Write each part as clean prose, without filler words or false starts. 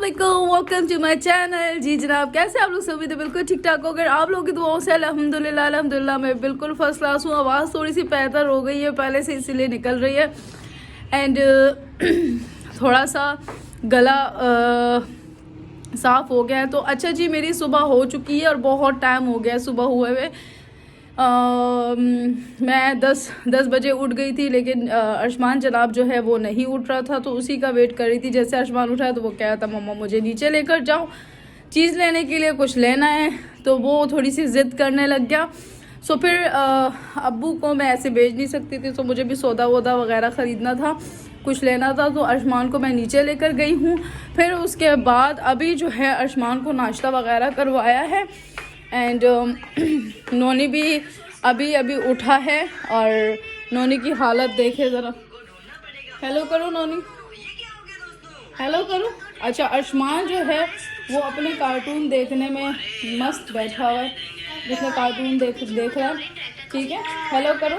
Welcome to my channel. जी जनाब, कैसे आप लोग? सभी तो बिल्कुल ठीक ठाक हो गए। आप लोगों की दुआओं से अल्हम्दुलिल्लाह मैं बिल्कुल फर्स्ट क्लास हूँ। आवाज़ थोड़ी सी बेहतर हो गई है पहले से, इसीलिए निकल रही है। एंड थोड़ा सा गला साफ़ हो गया है। तो अच्छा जी, मेरी सुबह हो चुकी है और बहुत टाइम हो गया सुबह हुए हुए। मैं 10 बजे उठ गई थी, लेकिन अरशमान जनाब जो है वो नहीं उठ रहा था, तो उसी का वेट कर रही थी। जैसे अरशमान उठा तो वो कह रहा था मम्मा मुझे नीचे लेकर जाओ, चीज़ लेने के लिए कुछ लेना है। तो वो थोड़ी सी ज़िद करने लग गया। सो फिर अब्बू को मैं ऐसे भेज नहीं सकती थी, तो मुझे भी सौदा वोदा वगैरह ख़रीदना था, कुछ लेना था। तो अरशमान को मैं नीचे लेकर गई हूँ। फिर उसके बाद अभी जो है अरशमान को नाश्ता वगैरह करवाया है। एंड नोनी भी अभी अभी उठा है और नोनी की हालत देखे ज़रा। हेलो करो नोनी, हेलो करो। अच्छा, अरशमान जो है वो अपने कार्टून देखने में मस्त बैठा हुआ है, जिसमें कार्टून देख रहा है। ठीक है, हेलो करो।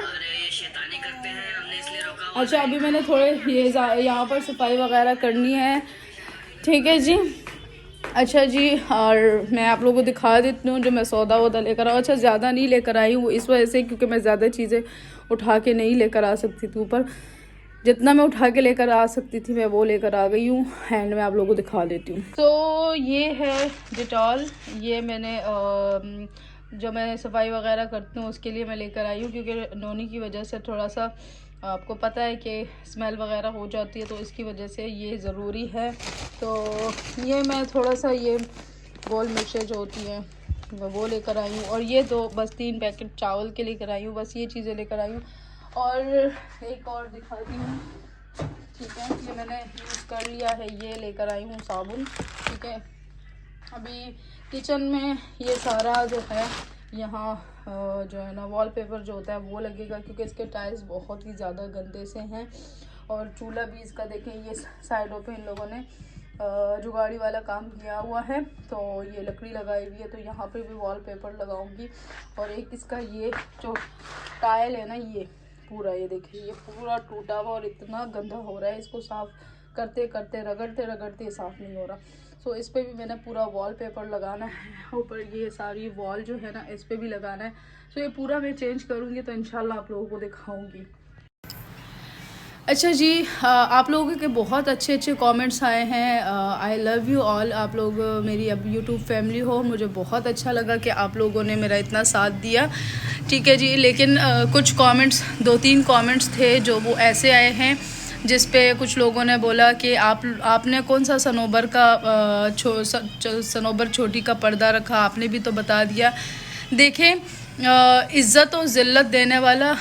अच्छा, अभी मैंने थोड़े ये यहाँ पर सफाई वगैरह करनी है। ठीक है जी। अच्छा जी, और मैं आप लोगों को दिखा देती हूँ जो मैं सौदा वौदा लेकर आऊँ। अच्छा, ज़्यादा नहीं लेकर आई हूँ इस वजह से क्योंकि मैं ज़्यादा चीज़ें उठा के नहीं लेकर आ सकती थी ऊपर। जितना मैं उठा के लेकर आ सकती थी मैं वो लेकर आ गई हूँ। एंड मैं आप लोगों को दिखा देती हूँ। तो ये है डिटॉल, ये मैंने जो मैं सफाई वगैरह करती हूँ उसके लिए मैं लेकर आई हूँ, क्योंकि नोनी की वजह से थोड़ा सा आपको पता है कि स्मेल वगैरह हो जाती है, तो इसकी वजह से ये ज़रूरी है। तो ये मैं थोड़ा सा ये गोल मिर्चें जो होती हैं वो लेकर आई हूँ, और ये दो बस 3 पैकेट चावल के लेकर आई हूँ। बस ये चीज़ें लेकर आई हूँ। और एक और दिखाती हूँ। ठीक है, ये मैंने यूज़ कर लिया है, ये लेकर आई हूँ साबुन। ठीक है, अभी किचन में ये सारा जो है यहाँ जो है ना वॉलपेपर जो होता है वो लगेगा, क्योंकि इसके टाइल्स बहुत ही ज़्यादा गंदे से हैं। और चूल्हा भी इसका देखें, ये साइडों पे इन लोगों ने जुगाड़ी वाला काम किया हुआ है, तो ये लकड़ी लगाई हुई है। तो यहाँ पे भी वॉलपेपर लगाऊंगी। और एक इसका ये जो टाइल है ना, ये पूरा, ये देखिए ये पूरा टूटा हुआ और इतना गंदा हो रहा है, इसको साफ़ करते करते रगड़ते साफ़ नहीं हो रहा। सो इस पर भी मैंने पूरा वॉलपेपर लगाना है। ऊपर ये सारी वॉल जो है ना इस पर भी लगाना है। सो ये पूरा मैं चेंज करूँगी, तो इंशाल्लाह आप लोगों को दिखाऊँगी। अच्छा जी, आप लोगों के बहुत अच्छे अच्छे कमेंट्स आए हैं। I love you all. आप लोग मेरी अब यूट्यूब फैमिली हो, मुझे बहुत अच्छा लगा कि आप लोगों ने मेरा इतना साथ दिया। ठीक है जी, लेकिन कुछ कमेंट्स, 2-3 कमेंट्स थे जो वो ऐसे आए हैं जिस पे कुछ लोगों ने बोला कि आपने कौन सा सनोबर का सनोबर छोटी का पर्दा रखा, आपने भी तो बता दिया। देखें, इज़्ज़त और ज़िल्लत देने वाला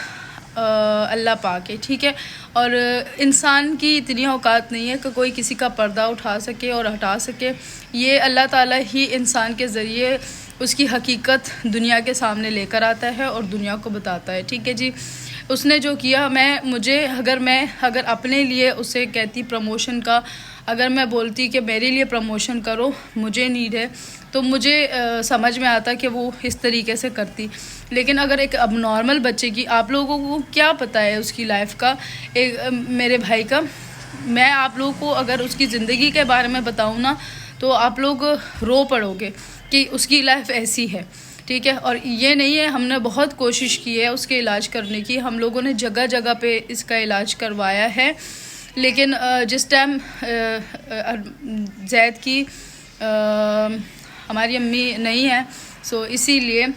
अल्लाह पाक है। ठीक है, और इंसान की इतनी औकात नहीं है कि कोई किसी का पर्दा उठा सके और हटा सके। ये अल्लाह ताला ही इंसान के ज़रिए उसकी हकीकत दुनिया के सामने लेकर आता है और दुनिया को बताता है। ठीक है जी, उसने जो किया, मैं अगर अपने लिए उसे कहती प्रमोशन का, अगर मैं बोलती कि मेरे लिए प्रमोशन करो, मुझे नीड है, तो मुझे समझ में आता कि वो इस तरीके से करती। लेकिन अगर एक अब नॉर्मल बच्चे की, आप लोगों को क्या पता है उसकी लाइफ का, मेरे भाई का, मैं आप लोगों को अगर उसकी ज़िंदगी के बारे में बताऊँ ना, तो आप लोग रो पड़ोगे कि उसकी लाइफ ऐसी है। ठीक है, और ये नहीं है, हमने बहुत कोशिश की है उसके इलाज करने की, हम लोगों ने जगह जगह पे इसका इलाज करवाया है। लेकिन जिस टाइम जैद की हमारी अम्मी नहीं है, सो इसीलिए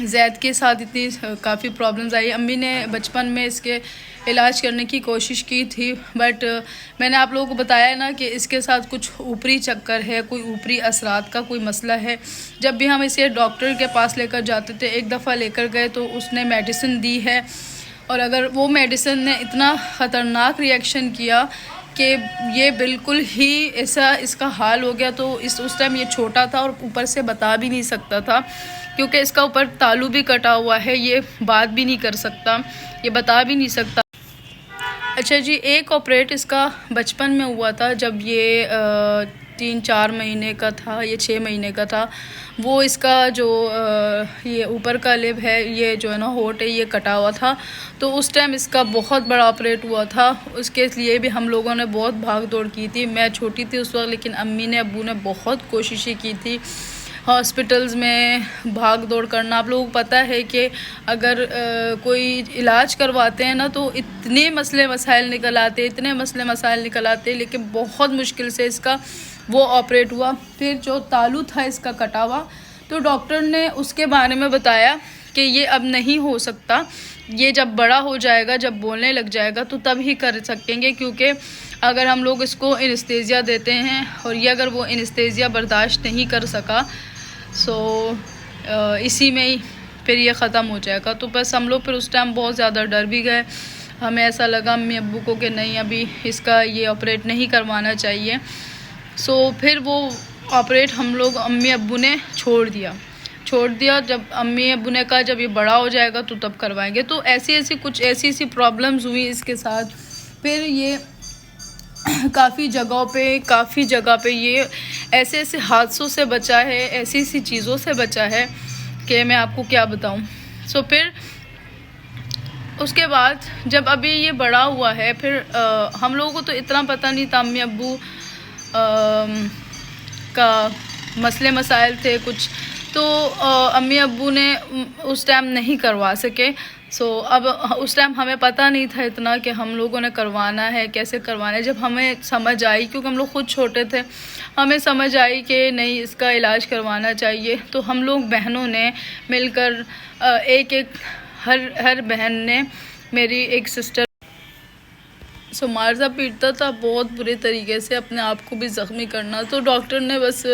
जैद के साथ इतनी काफ़ी प्रॉब्लम्स आई। अम्मी ने बचपन में इसके इलाज करने की कोशिश की थी, बट मैंने आप लोगों को बताया ना कि इसके साथ कुछ ऊपरी चक्कर है, कोई ऊपरी असरात का कोई मसला है। जब भी हम इसे डॉक्टर के पास लेकर जाते थे, एक दफ़ा लेकर गए तो उसने मेडिसिन दी है, और अगर वो मेडिसिन ने इतना ख़तरनाक रिएक्शन किया कि ये बिल्कुल ही ऐसा इसका हाल हो गया। तो उस टाइम ये छोटा था और ऊपर से बता भी नहीं सकता था, क्योंकि इसका ऊपर तालू भी कटा हुआ है, ये बात भी नहीं कर सकता, ये बता भी नहीं सकता। अच्छा जी, एक ऑपरेट इसका बचपन में हुआ था, जब ये 3-4 महीने का था, ये 6 महीने का था, वो इसका जो ये ऊपर का लिप है, ये जो है ना होंठ है, ये कटा हुआ था। तो उस टाइम इसका बहुत बड़ा ऑपरेट हुआ था। उसके लिए भी हम लोगों ने बहुत भाग दौड़ की थी। मैं छोटी थी उस वक्त, लेकिन अम्मी ने अब्बू ने बहुत कोशिशें की थी हॉस्पिटल्स में भाग दौड़ करना। आप लोगों को पता है कि अगर कोई इलाज करवाते हैं ना तो इतने मसले मसाइल निकल आते, इतने मसले मसाइल निकल आते, लेकिन बहुत मुश्किल से इसका वो ऑपरेट हुआ। फिर जो तालू था इसका कटा हुआ, तो डॉक्टर ने उसके बारे में बताया कि ये अब नहीं हो सकता, ये जब बड़ा हो जाएगा, जब बोलने लग जाएगा तो तब ही कर सकेंगे, क्योंकि अगर हम लोग इसको एनेस्थीसिया देते हैं और ये अगर वो एनेस्थीसिया बर्दाश्त नहीं कर सका, सो इसी में ही फिर ये ख़त्म हो जाएगा। तो बस हम लोग फिर उस टाइम बहुत ज़्यादा डर भी गए। हमें ऐसा लगा अम्मी अब्बू को कि नहीं, अभी इसका ये ऑपरेट नहीं करवाना चाहिए। सो फिर वो ऑपरेट हम लोग अम्मी अब्बू ने छोड़ दिया। जब अम्मी अब्बू ने कहा जब ये बड़ा हो जाएगा तो तब करवाएंगे। तो ऐसी प्रॉब्लम्स हुई इसके साथ। फिर ये काफ़ी जगह पे ये ऐसे हादसों से बचा है, ऐसी चीज़ों से बचा है कि मैं आपको क्या बताऊं। सो फिर उसके बाद जब अभी ये बड़ा हुआ है, फिर हम लोगों को तो इतना पता नहीं था, अम्मी अब्बू का मसले मसाइल थे कुछ, तो अम्मी अब्बू ने उस टाइम नहीं करवा सके। सो अब उस टाइम हमें पता नहीं था इतना कि हम लोगों ने करवाना है, कैसे करवाना है। जब हमें समझ आई, क्योंकि हम लोग खुद छोटे थे, हमें समझ आई कि नहीं इसका इलाज करवाना चाहिए, तो हम लोग बहनों ने मिलकर हर बहन ने, मेरी एक सिस्टर सो मारता पीटता था बहुत बुरे तरीके से, अपने आप को भी ज़ख्मी करना। तो डॉक्टर ने बस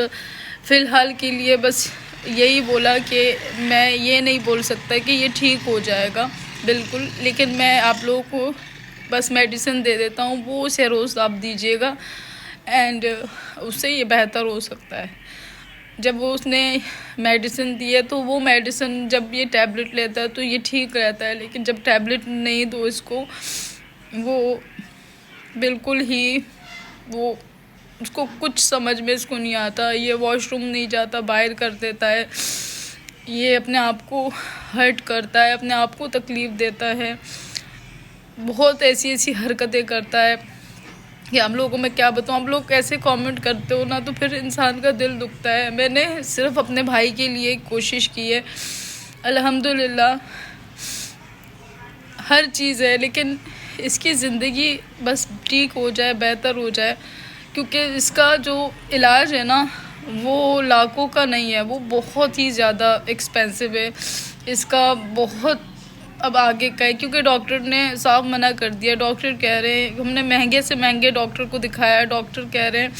फ़िलहाल के लिए बस यही बोला कि मैं ये नहीं बोल सकता कि ये ठीक हो जाएगा बिल्कुल, लेकिन मैं आप लोगों को बस मेडिसिन दे देता हूँ, वो उसे रोज़ आप दीजिएगा एंड उससे ये बेहतर हो सकता है। जब वो उसने मेडिसिन दी है तो वो मेडिसिन जब ये टैबलेट लेता है तो ये ठीक रहता है, लेकिन जब टैबलेट नहीं दो इसको, वो बिल्कुल ही वो उसको कुछ समझ में इसको नहीं आता, ये वॉशरूम नहीं जाता, बाहर कर देता है, ये अपने आप को हर्ट करता है, अपने आप को तकलीफ़ देता है, बहुत ऐसी हरकतें करता है कि हम लोगों को मैं क्या बताऊँ। आप लोग कैसे कमेंट करते हो ना, तो फिर इंसान का दिल दुखता है। मैंने सिर्फ अपने भाई के लिए कोशिश की है, अल्हम्दुलिल्लाह हर चीज़ है, लेकिन इसकी ज़िंदगी बस ठीक हो जाए, बेहतर हो जाए, क्योंकि इसका जो इलाज है ना वो लाखों का नहीं है, वो बहुत ही ज़्यादा एक्सपेंसिव है, इसका बहुत अब आगे का है, क्योंकि डॉक्टर ने साफ मना कर दिया। डॉक्टर कह रहे हैं, हमने महंगे से महंगे डॉक्टर को दिखाया, डॉक्टर कह रहे हैं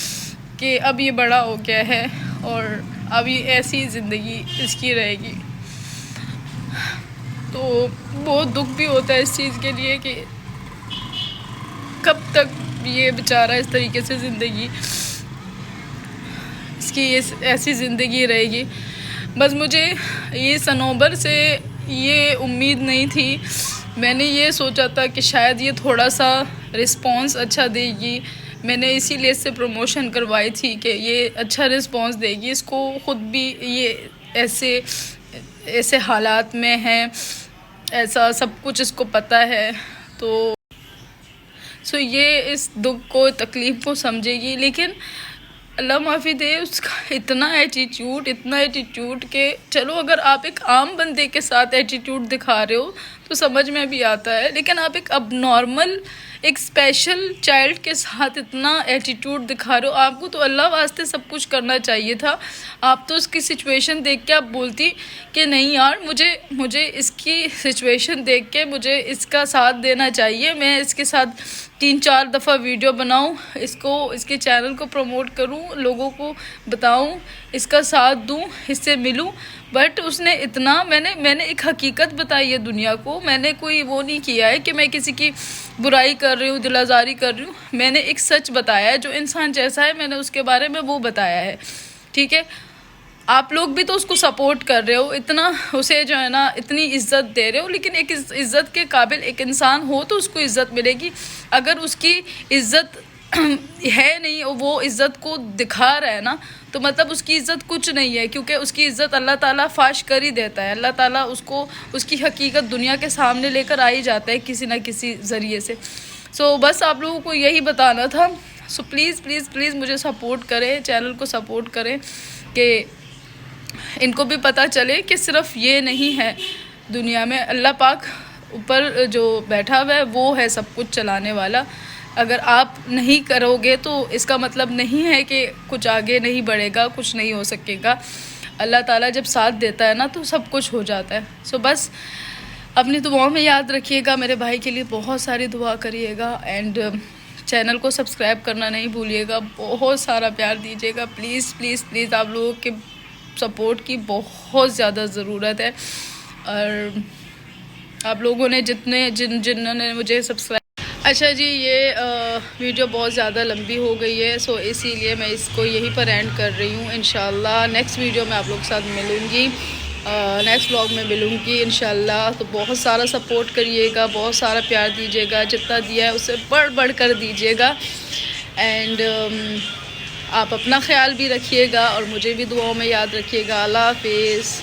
कि अब ये बड़ा हो गया है और अब ये ऐसी ज़िंदगी इसकी रहेगी। तो बहुत दुख भी होता है इस चीज़ के लिए कि कब तक ये बेचारा इस तरीके से ज़िंदगी इसकी ऐसी ज़िंदगी रहेगी। बस मुझे ये सनोबर से ये उम्मीद नहीं थी, मैंने ये सोचा था कि शायद ये थोड़ा सा रिस्पॉन्स अच्छा देगी, मैंने इसीलिए इससे प्रमोशन करवाई थी कि ये अच्छा रिस्पॉन्स देगी। इसको ख़ुद भी ये ऐसे हालात में है, ऐसा सब कुछ इसको पता है, तो सो ये इस दुख को, तकलीफ़ को समझेगी। लेकिन अल्लाह माफ़ी दे, उसका इतना एटीट्यूड कि चलो अगर आप एक आम बंदे के साथ एटीट्यूड दिखा रहे हो तो समझ में भी आता है, लेकिन आप एक अब नॉर्मल एक स्पेशल चाइल्ड के साथ इतना एटीट्यूड दिखा रहे हो। आपको तो अल्लाह वास्ते सब कुछ करना चाहिए था। आप तो उसकी सिचुएशन देख के आप बोलती कि नहीं यार, मुझे इसकी सिचुएशन देख के मुझे इसका साथ देना चाहिए, मैं इसके साथ 3-4 दफ़ा वीडियो बनाऊं, इसके चैनल को प्रमोट करूं, लोगों को बताऊं, इसका साथ दूं, इससे मिलूं। बट उसने इतना, मैंने एक हकीकत बताई है दुनिया को, मैंने कोई वो नहीं किया है कि मैं किसी की बुराई कर रही हूँ, दिलाजारी कर रही हूँ। मैंने एक सच बताया है, जो इंसान जैसा है मैंने उसके बारे में वो बताया है, ठीक है। आप लोग भी तो उसको सपोर्ट कर रहे हो, इतना उसे जो है ना इतनी इज़्ज़त दे रहे हो, लेकिन एक इज़्ज़त के काबिल एक इंसान हो तो उसको इज़्ज़त मिलेगी। अगर उसकी इज़्ज़त है नहीं, वो इज़्ज़त को दिखा रहा है ना, तो मतलब उसकी इज़्ज़त कुछ नहीं है, क्योंकि उसकी इज़्ज़त अल्लाह ताला फाश कर ही देता है। अल्लाह ताला उसको उसकी हकीकत दुनिया के सामने लेकर आ ही जाता है किसी ना किसी ज़रिए से। सो बस आप लोगों को यही बताना था। सो प्लीज़ प्लीज़ प्लीज़ मुझे सपोर्ट करें, चैनल को सपोर्ट करें कि इनको भी पता चले कि सिर्फ ये नहीं है दुनिया में, अल्लाह पाक ऊपर जो बैठा हुआ है वो है सब कुछ चलाने वाला। अगर आप नहीं करोगे तो इसका मतलब नहीं है कि कुछ आगे नहीं बढ़ेगा, कुछ नहीं हो सकेगा। अल्लाह ताला जब साथ देता है ना तो सब कुछ हो जाता है। सो बस अपनी दुआओं में याद रखिएगा, मेरे भाई के लिए बहुत सारी दुआ करिएगा, एंड चैनल को सब्सक्राइब करना नहीं भूलिएगा, बहुत सारा प्यार दीजिएगा प्लीज़ प्लीज़ प्लीज़। आप लोगों के सपोर्ट की बहुत ज़्यादा ज़रूरत है, और आप लोगों ने जिन्होंने मुझे सब्सक्राइब। अच्छा जी, ये वीडियो बहुत ज़्यादा लंबी हो गई है, सो इसीलिए मैं इसको यहीं पर एंड कर रही हूँ। इंशाल्लाह नेक्स्ट वीडियो में आप लोग के साथ मिलूँगी, नेक्स्ट व्लॉग में मिलूँगी इंशाल्लाह। तो बहुत सारा सपोर्ट करिएगा, बहुत सारा प्यार दीजिएगा, जितना दिया है उससे बढ़ कर दीजिएगा, एंड आप अपना ख्याल भी रखिएगा और मुझे भी दुआओं में याद रखिएगा। अल्लाह हाफिज़।